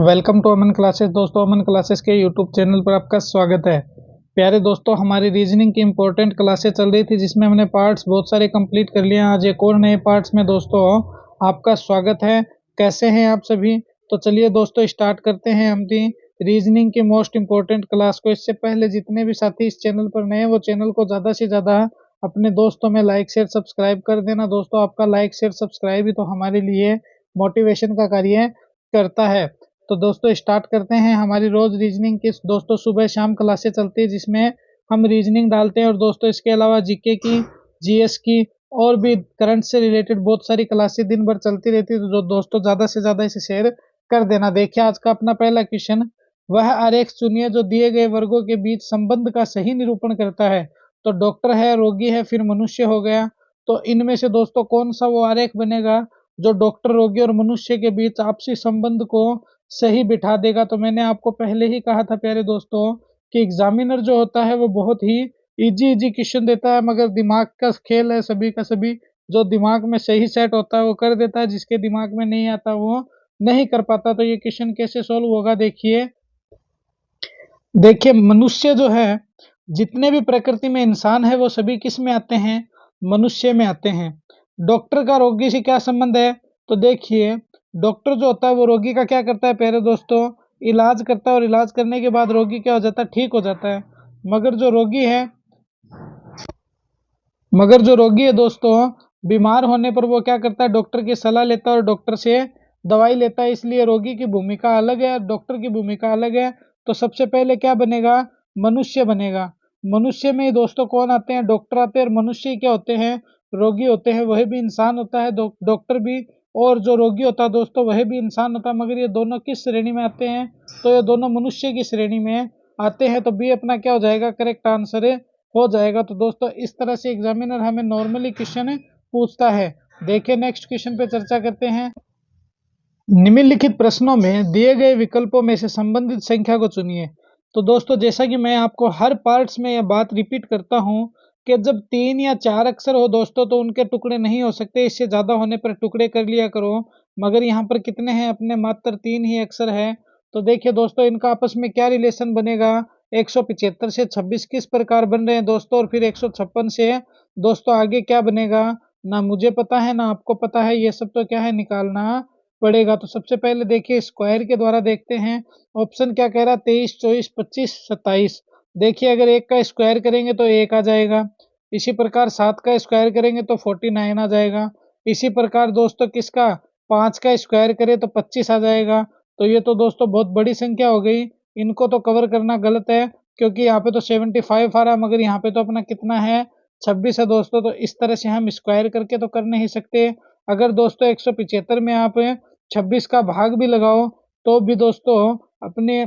Welcome to Aman classes. दोस्तों, Aman classes के YouTube channel पर आपका स्वागत है। प्यारे दोस्तों, हमारी रीजनिंग की इंपॉर्टेंट क्लासेस चल रही थी जिसमें हमने पार्ट्स बहुत सारे कंप्लीट कर लिए। आज एक और नए पार्ट्स में दोस्तों आपका स्वागत है। कैसे हैं आप सभी? तो चलिए दोस्तों स्टार्ट करते हैं अपनी रीजनिंग की मोस्ट इंपॉर्टेंट क्लास को। इससे पहले जितने भी साथी इस चैनल पर नए हैं वो चैनल को ज़्यादा से ज़्यादा अपने दोस्तों में लाइक शेयर सब्सक्राइब कर देना। दोस्तों, आपका लाइक शेयर सब्सक्राइब ही तो हमारे लिए मोटिवेशन का कार्य करता है। तो दोस्तों स्टार्ट करते हैं। हमारी रोज रीजनिंग की दोस्तों सुबह शाम क्लासेस चलती है जिसमें हम रीजनिंग डालते हैं, और दोस्तों इसके अलावा जीके की, जीएस की और भी करंट से रिलेटेड बहुत सारी क्लासेस दिन भर चलती रहती है। तो जो दोस्तों ज्यादा से ज्यादा इसे शेयर कर देना। देखिए आज का अपना पहला क्वेश्चन, वह आरेख चुनिए जो दिए गए वर्गों के बीच संबंध का सही निरूपण करता है। तो डॉक्टर है, रोगी है, फिर मनुष्य हो गया। तो इनमें से दोस्तों कौन सा वो आरेख बनेगा जो डॉक्टर, रोगी और मनुष्य के बीच आपसी संबंध को सही बिठा देगा। तो मैंने आपको पहले ही कहा था प्यारे दोस्तों कि एग्जामिनर जो होता है वो बहुत ही इजी इजी क्वेश्चन देता है, मगर दिमाग का खेल है सभी का सभी। जो दिमाग में सही सेट होता है वो कर देता है, जिसके दिमाग में नहीं आता वो नहीं कर पाता। तो ये क्वेश्चन कैसे सोल्व होगा, देखिए। देखिए मनुष्य जो है, जितने भी प्रकृति में इंसान है वो सभी किस में आते हैं? मनुष्य में आते हैं। डॉक्टर का रोगी से क्या संबंध है? तो देखिए डॉक्टर जो होता है वो रोगी का क्या करता है प्यारे दोस्तों? इलाज करता है, और इलाज करने के बाद रोगी क्या हो जाता है? ठीक हो जाता है। मगर जो रोगी है मगर जो रोगी है दोस्तों, बीमार होने पर वो क्या करता है? डॉक्टर की सलाह लेता है और डॉक्टर से दवाई लेता है। इसलिए रोगी की भूमिका अलग है, डॉक्टर की भूमिका अलग है। तो सबसे पहले क्या बनेगा? मनुष्य बनेगा। मनुष्य में ही दोस्तों कौन आते हैं? डॉक्टर आते हैं। और मनुष्य क्या होते हैं? रोगी होते हैं। वह भी इंसान होता है, डॉक्टर भी। और जो रोगी होता है दोस्तों वह भी इंसान होता है। मगर ये दोनों किस श्रेणी में आते हैं? तो ये दोनों मनुष्य की श्रेणी में आते हैं। तो बी अपना क्या हो जाएगा? करेक्ट आंसर हो जाएगा। तो दोस्तों इस तरह से एग्जामिनर हमें नॉर्मली क्वेश्चन पूछता है। देखिए नेक्स्ट क्वेश्चन पे चर्चा करते हैं। निम्नलिखित प्रश्नों में दिए गए विकल्पों में से संबंधित संख्या को चुनिए। तो दोस्तों जैसा कि मैं आपको हर पार्ट्स में यह बात रिपीट करता हूं कि जब 3 या 4 अक्षर हो दोस्तों तो उनके टुकड़े नहीं हो सकते, इससे ज्यादा होने पर टुकड़े कर लिया करो। मगर यहाँ पर कितने हैं? अपने मात्र 3 ही अक्षर है। तो देखिए दोस्तों इनका आपस में क्या रिलेशन बनेगा? 175 से 26 किस प्रकार बन रहे हैं दोस्तों, और फिर 156 से दोस्तों आगे क्या बनेगा? ना मुझे पता है ना आपको पता है, ये सब तो क्या है निकालना पड़ेगा। तो सबसे पहले देखिए स्क्वायर के द्वारा देखते हैं। ऑप्शन क्या कह रहा है? 23, 24, 25, 27। देखिए अगर 1 का स्क्वायर करेंगे तो 1 आ जाएगा। इसी प्रकार 7 का स्क्वायर करेंगे तो 49 आ जाएगा। इसी प्रकार दोस्तों किसका? 5 का स्क्वायर करें तो 25 आ जाएगा। तो ये तो दोस्तों बहुत बड़ी संख्या हो गई। इनको तो कवर करना गलत है, क्योंकि यहाँ पे तो 75 आ रहा है, मगर यहाँ पे तो अपना कितना है? 26 है दोस्तों। तो इस तरह से हम स्क्वायर करके तो कर नहीं सकते। अगर दोस्तों 175 में आप 26 का भाग भी लगाओ तो भी दोस्तों अपने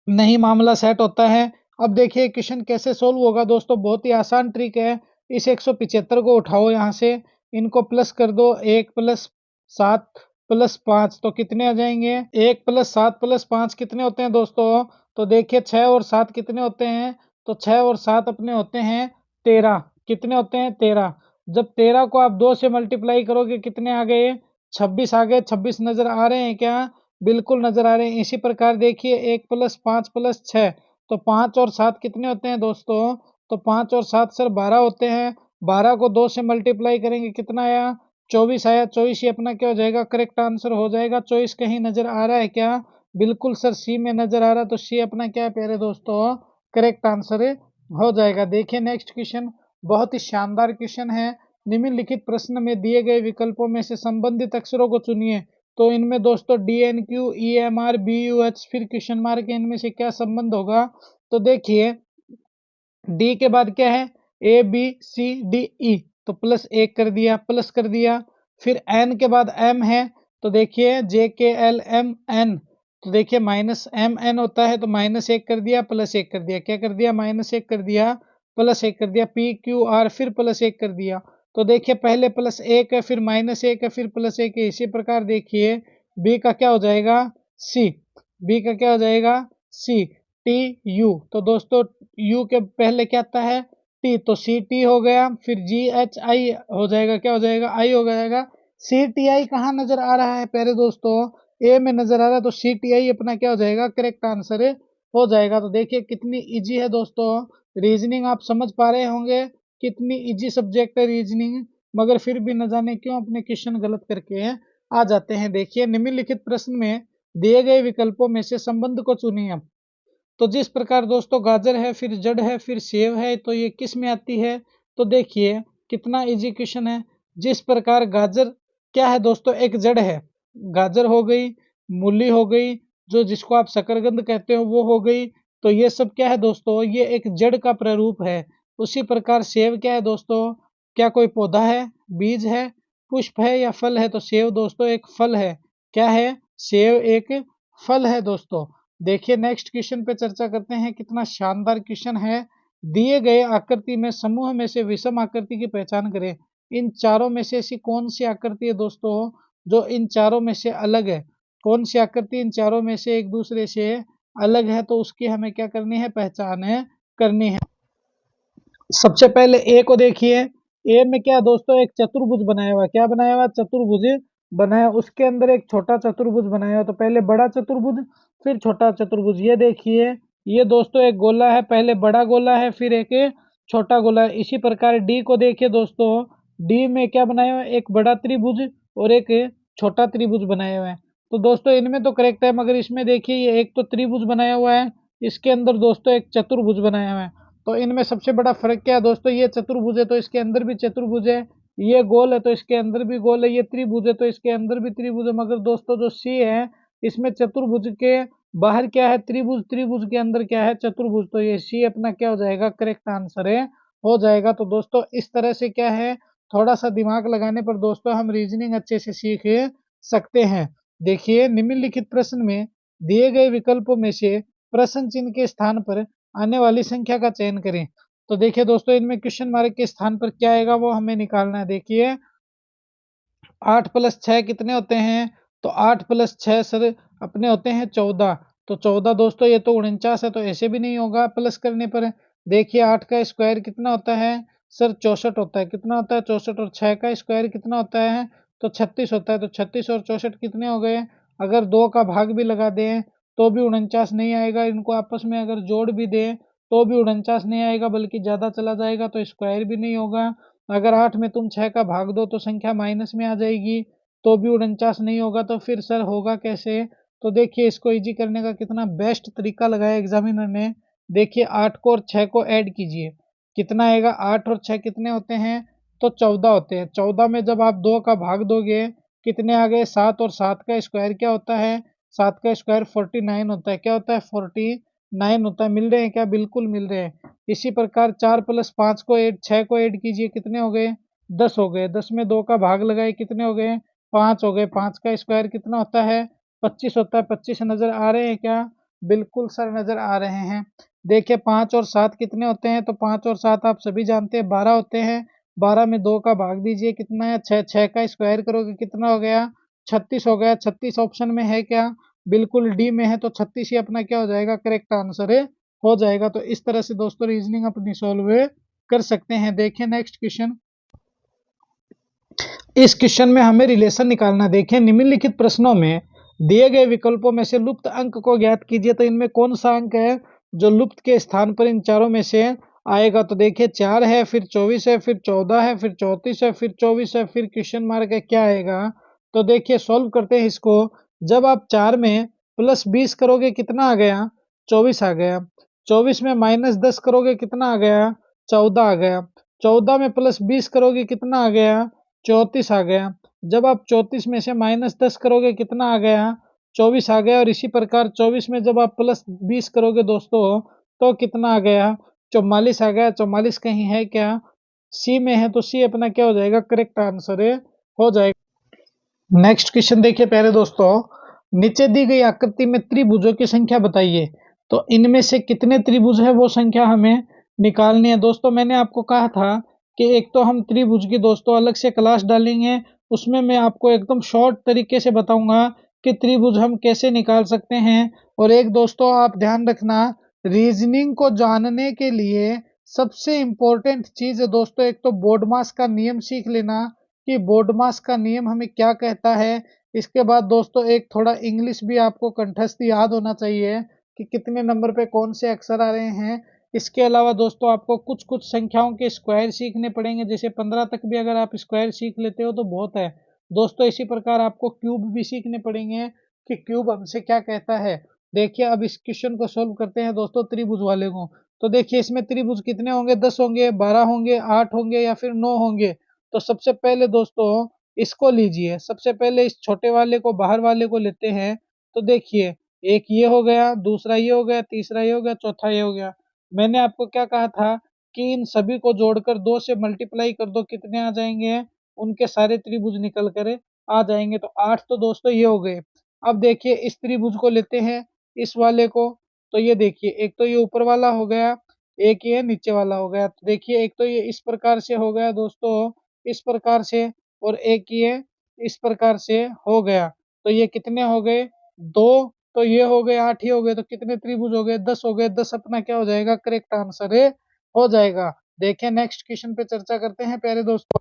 नहीं मामला सेट होता है। अब देखिए क्वेश्चन कैसे सोल्व होगा दोस्तों, बहुत ही आसान ट्रिक है। इस 175 को उठाओ यहाँ से, इनको प्लस कर दो। 1 प्लस 7 प्लस 5 तो कितने आ जाएंगे? 1 प्लस 7 प्लस 5 कितने होते हैं दोस्तों? तो देखिए 6 और 7 कितने होते हैं? तो 6 और 7 अपने होते हैं 13। कितने होते हैं? 13। जब 13 को आप 2 से मल्टीप्लाई करोगे कितने आ गए? 26 आ गए। 26 नजर आ रहे हैं क्या? बिल्कुल नजर आ रहे हैं। इसी प्रकार देखिए 1 प्लस 5 प्लस 6, तो 5 और 7 कितने होते हैं दोस्तों? तो 5 और 7 सर 12 होते हैं। 12 को 2 से मल्टीप्लाई करेंगे कितना आया? 24 आया। 24 ही अपना क्या हो जाएगा? करेक्ट आंसर हो जाएगा। 24 कहीं नजर आ रहा है क्या? बिल्कुल सर सी में नजर आ रहा है। तो सी अपना क्या है प्यारे दोस्तों? करेक्ट आंसर हो जाएगा। देखिए नेक्स्ट क्वेश्चन, बहुत ही शानदार क्वेश्चन है। निम्नलिखित प्रश्न में दिए गए विकल्पों में से संबंधित अक्षरों को चुनिए। तो इनमें दोस्तों D N Q E M R B U H फिर क्वेश्चन मार्क है, इनमें से क्या संबंध होगा? तो देखिए डी के बाद क्या है? A B C D E. तो प्लस 1 कर दिया, प्लस कर दिया। फिर एन के बाद एम है। तो देखिए जे के एल एम एन। तो देखिए माइनस एम एन होता है, तो माइनस 1 कर दिया, प्लस 1 कर दिया। क्या कर दिया? माइनस 1 कर दिया, प्लस 1 कर दिया। पी क्यू आर फिर प्लस 1 कर दिया। तो देखिए पहले प्लस 1 है, फिर माइनस 1 है, फिर प्लस 1 है। इसी प्रकार देखिए बी का क्या हो जाएगा? सी। बी का क्या हो जाएगा? सी। T U. तो दोस्तों यू के पहले क्या आता है? टी। तो सी टी हो गया। फिर जी एच आई हो जाएगा। क्या हो जाएगा? आई हो जाएगा। सी टी आई कहाँ नजर आ रहा है प्यारे दोस्तों? ए में नजर आ रहा है तो CTI अपना क्या हो जाएगा, करेक्ट आंसर हो जाएगा। तो देखिए कितनी इजी है दोस्तों रीजनिंग, आप समझ पा रहे होंगे कितनी इजी सब्जेक्ट है रीजनिंग, मगर फिर भी न जाने क्यों अपने क्वेश्चन गलत करके आ जाते हैं। देखिए निम्नलिखित प्रश्न में दिए गए विकल्पों में से संबंध को चुनिए। तो जिस प्रकार दोस्तों गाजर है, फिर जड़ है, फिर सेव है, तो ये किस में आती है? तो देखिए कितना इजी क्वेश्चन है। जिस प्रकार गाजर क्या है दोस्तों, एक जड़ है, गाजर हो गई, मूली हो गई, जो जिसको आप शकरकंद कहते हो वो हो गई, तो ये सब क्या है दोस्तों, ये एक जड़ का प्रारूप है। उसी प्रकार सेव क्या है दोस्तों, क्या कोई पौधा है, बीज है, पुष्प है या फल है? तो सेव दोस्तों एक फल है। क्या है? सेव एक फल है दोस्तों। देखिए नेक्स्ट क्वेश्चन पे चर्चा करते हैं, कितना शानदार क्वेश्चन है। दिए गए आकृति में समूह में से विषम आकृति की पहचान करें। इन चारों में से ऐसी कौन सी आकृति है दोस्तों जो इन चारों में से अलग है? कौन सी आकृति इन चारों में से एक दूसरे से अलग है? तो उसकी हमें क्या करनी है, पहचान करनी है। सबसे पहले ए को देखिए। ए में क्या दोस्तों, एक चतुर्भुज बनाया हुआ, क्या बनाया हुआ, चतुर्भुज बनाया, उसके अंदर एक छोटा चतुर्भुज बनाया हुआ। तो पहले बड़ा चतुर्भुज फिर छोटा चतुर्भुज। ये देखिए ये दोस्तों एक गोला है, पहले बड़ा गोला है फिर एक छोटा गोला है। इसी प्रकार डी को देखिए दोस्तों, डी में क्या बनाया हुआ है, एक बड़ा त्रिभुज और एक छोटा त्रिभुज बनाया हुआ है। तो दोस्तों इनमें तो करेक्ट है, मगर इसमें देखिए ये एक तो त्रिभुज बनाया हुआ है, इसके अंदर दोस्तों एक चतुर्भुज बनाया हुआ है। तो इनमें सबसे बड़ा फर्क क्या है दोस्तों, ये चतुर्भुज है तो इसके अंदर भी चतुर्भुज है, ये गोल है तो इसके अंदर भी गोल है, ये त्रिभुज है तो इसके अंदर भी त्रिभुज है। मगर दोस्तों जो सी है इसमें चतुर्भुज के बाहर क्या है, त्रिभुज, त्रिभुज के अंदर क्या है, चतुर्भुज। तो ये सी अपना क्या हो जाएगा, करेक्ट आंसर हो जाएगा। तो दोस्तों इस तरह से क्या है, थोड़ा सा दिमाग लगाने पर दोस्तों हम रीजनिंग अच्छे से सीख सकते हैं। देखिए निम्नलिखित प्रश्न में दिए गए विकल्पों में से प्रश्न चिन्ह के स्थान पर आने वाली संख्या का चयन करें। तो देखिए दोस्तों इनमें क्वेश्चन मार्क के स्थान पर क्या आएगा वो हमें निकालना है। देखिए 8 + 6 कितने होते हैं? तो 8 + 6 सर अपने होते हैं 14। तो 14 दोस्तों ये तो 49 है, तो ऐसे भी नहीं होगा प्लस करने पर। देखिए 8 का स्क्वायर कितना होता है सर, 64 होता है। कितना होता है, 64। और 6 का स्क्वायर कितना होता है, तो 36 होता है। तो 36 और 64 कितने हो गए? अगर 2 का भाग भी लगा दें तो भी 49 नहीं आएगा। इनको आपस में अगर जोड़ भी दें तो भी 49 नहीं आएगा, बल्कि ज़्यादा चला जाएगा, तो स्क्वायर भी नहीं होगा। अगर 8 में तुम 6 का भाग दो तो संख्या माइनस में आ जाएगी, तो भी 49 नहीं होगा। तो फिर सर होगा कैसे? तो देखिए इसको इजी करने का कितना बेस्ट तरीका लगाया एग्जामिनर ने। देखिए 8 को और 6 को ऐड कीजिए, कितना आएगा? 8 और 6 कितने होते हैं? तो 14 होते हैं। 14 में जब आप 2 का भाग दोगे कितने आ गए? 7। और 7 का स्क्वायर क्या होता है? 7 का स्क्वायर 49 होता है। क्या होता है? 49 होता है। मिल रहे हैं क्या? बिल्कुल मिल रहे हैं। इसी प्रकार 4 + 5 को ऐड, 6 को ऐड कीजिए, कितने हो गए? 10 हो गए। 10 में 2 का भाग लगाए, कितने हो गए? 5 हो गए। 5 का स्क्वायर कितना होता है? 25 होता है। 25 नजर आ रहे हैं क्या? बिल्कुल सर नजर आ रहे हैं। देखिए 5 और 7 कितने होते हैं? तो 5 और 7 आप सभी जानते हैं 12 होते हैं। 12 में 2 का भाग दीजिए, कितना है? 6। 6 का स्क्वायर करोगे कितना हो गया? 36 हो गया। 36 ऑप्शन में है क्या? बिल्कुल डी में है, तो 36 ही अपना क्या हो जाएगा, करेक्ट आंसर हो जाएगा। तो इस तरह से दोस्तों रीजनिंग अपनी सॉल्व कर सकते हैं। देखिए नेक्स्ट क्वेश्चन, इस क्वेश्चन में हमें रिलेशन निकालना। देखिए निम्नलिखित प्रश्नों में दिए गए विकल्पों में से लुप्त अंक को ज्ञात कीजिए। तो इनमें कौन सा अंक है जो लुप्त के स्थान पर इन चारों में से आएगा? तो देखिए 4 है, फिर 24 है, फिर 14 है, फिर 34 है, फिर 24 है, फिर क्वेश्चन मार्क है, क्या आएगा? तो देखिए सॉल्व करते हैं इसको। जब आप 4 में +20 करोगे कितना आ गया? 24 आ गया। 24 में -10 करोगे कितना आ गया? 14 आ गया। 14 में +20 करोगे कितना आ गया? 34 आ गया। जब आप 34 में से -10 करोगे कितना आ गया? 24 आ गया। और इसी प्रकार 24 में जब आप +20 करोगे दोस्तों तो कितना आ गया? 44 आ गया। 44 कहीं है क्या? सी में है, तो सी अपना क्या हो जाएगा, करेक्ट आंसर हो जाएगा। नेक्स्ट क्वेश्चन देखिए पहले दोस्तों, नीचे दी गई आकृति में त्रिभुजों की संख्या बताइए। तो इनमें से कितने त्रिभुज है वो संख्या हमें निकालनी है। दोस्तों मैंने आपको कहा था कि एक तो हम त्रिभुज की दोस्तों अलग से क्लास डालेंगे, उसमें मैं आपको एकदम शॉर्ट तरीके से बताऊंगा कि त्रिभुज हम कैसे निकाल सकते हैं। और एक दोस्तों आप ध्यान रखना, रीजनिंग को जानने के लिए सबसे इम्पोर्टेंट चीज है दोस्तों, एक तो बोर्ड मास का नियम सीख लेना कि बोर्ड मास का नियम हमें क्या कहता है। इसके बाद दोस्तों एक थोड़ा इंग्लिश भी आपको कंठस्थ याद होना चाहिए कि कितने नंबर पे कौन से अक्षर आ रहे हैं। इसके अलावा दोस्तों आपको कुछ कुछ संख्याओं के स्क्वायर सीखने पड़ेंगे, जैसे 15 तक भी अगर आप स्क्वायर सीख लेते हो तो बहुत है दोस्तों। इसी प्रकार आपको क्यूब भी सीखने पड़ेंगे कि क्यूब हमसे क्या कहता है। देखिए अब इस क्वेश्चन को सोल्व करते हैं दोस्तों त्रिभुज वाले को। तो देखिए इसमें त्रिभुज कितने होंगे, 10 होंगे, 12 होंगे, 8 होंगे या फिर 9 होंगे। तो सबसे पहले दोस्तों इसको लीजिए, सबसे पहले इस छोटे वाले को बाहर वाले को लेते हैं। तो देखिए एक ये हो गया, दूसरा ये हो गया, तीसरा ये हो गया, चौथा ये हो गया। मैंने आपको क्या कहा था कि इन सभी को जोड़कर 2 से मल्टीप्लाई कर दो, कितने आ जाएंगे, उनके सारे त्रिभुज निकल कर आ जाएंगे। तो 8 तो दोस्तों ये हो गए। अब देखिए इस त्रिभुज को लेते हैं, इस वाले को। तो ये देखिए एक तो ये ऊपर वाला हो गया, एक ये नीचे वाला हो गया। तो देखिए एक तो ये इस प्रकार से हो गया दोस्तों, इस प्रकार से, और एक ये इस प्रकार से हो गया। तो ये कितने हो गए, 2। तो ये हो गए 8 ही हो गए। तो कितने त्रिभुज हो गए, 10 हो गए। 10 अपना क्या हो जाएगा, करेक्ट आंसर है, हो जाएगा। देखिए नेक्स्ट क्वेश्चन पे चर्चा करते हैं प्यारे दोस्तों।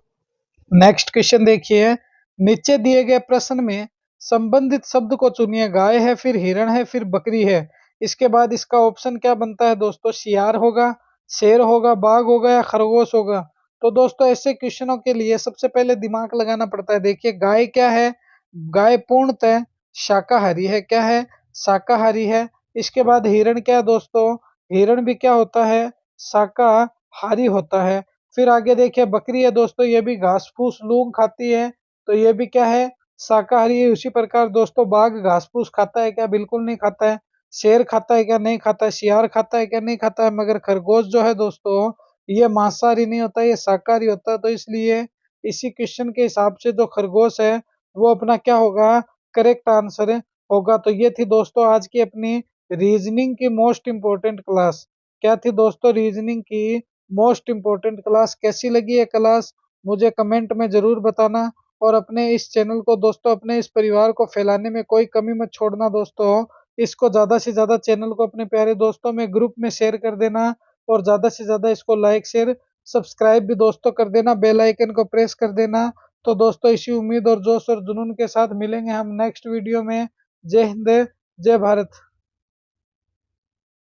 नेक्स्ट क्वेश्चन देखिए, नीचे दिए गए प्रश्न में संबंधित शब्द को चुनिए। गाय है, फिर हिरण है, फिर बकरी है। इसके बाद इसका ऑप्शन क्या बनता है दोस्तों, सियार होगा, शेर होगा, बाघ होगा या खरगोश होगा। तो दोस्तों ऐसे क्वेश्चनों के लिए सबसे पहले दिमाग लगाना पड़ता है। देखिए गाय क्या है, गाय पूर्णतः शाकाहारी है, क्या है, शाकाहारी है। इसके बाद हिरण क्या है दोस्तों, हिरण भी क्या होता है, शाकाहारी होता है। फिर आगे देखिए बकरी है दोस्तों, ये भी घास फूस लूम खाती है, तो ये भी क्या है, शाकाहारी है। उसी प्रकार दोस्तों बाघ घास फूस खाता है क्या, बिल्कुल नहीं खाता है। शेर खाता है क्या, नहीं खाता है। सियार खाता है क्या, नहीं खाता है। मगर खरगोश जो है दोस्तों, ये मांसाहारी नहीं होता, ये शाकाहारी होता है। तो इसलिए इसी क्वेश्चन के हिसाब से जो खरगोश है वो अपना क्या होगा, करेक्ट आंसर होगा। तो ये थी दोस्तों आज की अपनी रीजनिंग की मोस्ट इंपोर्टेंट क्लास। क्या थी दोस्तों, रीजनिंग की मोस्ट इंपोर्टेंट क्लास। कैसी लगी ये क्लास मुझे कमेंट में जरूर बताना। और अपने इस चैनल को दोस्तों, अपने इस परिवार को फैलाने में कोई कमी मत छोड़ना दोस्तों। इसको ज्यादा से ज्यादा चैनल को अपने प्यारे दोस्तों में ग्रुप में शेयर कर देना, और ज्यादा से ज्यादा इसको लाइक शेयर सब्सक्राइब भी दोस्तों कर देना, बेल आइकन को प्रेस कर देना। तो दोस्तों इसी उम्मीद और जोश और जुनून के साथ मिलेंगे हम नेक्स्ट वीडियो में। जय हिंद, जय भारत।